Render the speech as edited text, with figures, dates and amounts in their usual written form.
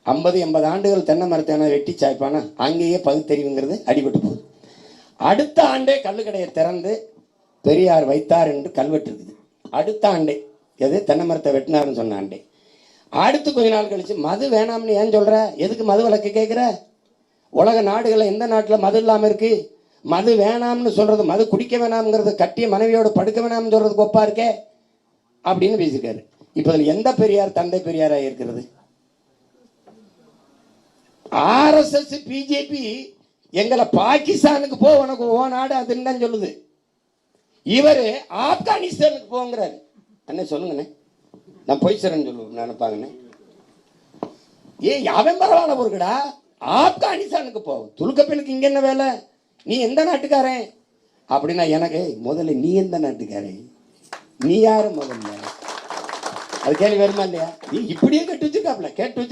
50-80 ஆண்டுகள் தென்னை மரத்தை வெட்டி சாய்ப்பானா அங்கேயே பகுத்தறிவுங்கிறது அடிபட்டு போகுது. அடுத்த ஆண்டே கல்லுக்கடையை திறந்து பெரியார் வைத்தார் என்று கல்வெட்டு இருக்குது. அடுத்த ஆண்டே எது தென்னை மரத்தை வெட்டினார்னு சொன்ன ஆண்டே. அடுத்து கொஞ்ச நாள் கழிச்சு மது வேணாம்னு ஏன் சொல்ற, எதுக்கு மது விலக்கு கேட்குற? உலக நாடுகளை எந்த நாட்டில் மது இல்லாமல் இருக்கு? மது வேணாம்னு சொல்றது, மது குடிக்க வேணாம்ங்கிறது, கட்டிய மனைவியோட படுக்க வேணாம்னு சொல்றதுக்கு ஒப்பா இருக்கே அப்படின்னு பேசியிருக்காரு. இப்போ இதில் எந்த பெரியார் தந்தை பெரியாராக இருக்கிறது? ஆர்எஸ்எஸ் பிஜேபி எங்களை பாகிஸ்தானுக்கு போ, உனக்கு ஓ நாடு அதுன்னு தான் சொல்லுது. இவர் ஆப்கானிஸ்தானுக்கு போங்கிறாரு. அண்ணே சொல்லுங்கண்ணே, நான் போய் சேரன்னு சொல்லுவேன் நினைப்பாங்கண்ணே. அவன் பரவாயில்ல பொருக்குடா, ஆப்கானிஸ்தானுக்கு போ, துலுக்கப்பெண்ணுக்கு இங்க என்ன வேலை, நீ எந்த நாட்டுக்காரன் அப்படின்னா எனக்கு முதல்ல நீ எந்த நாட்டுக்காரன், நீ யாரு முதல்ல, அது கேள்வி வருமா இல்லையா? நீ இப்படியே கேட்டு வச்சிருக்காப்ல, கேட்டு வச்சு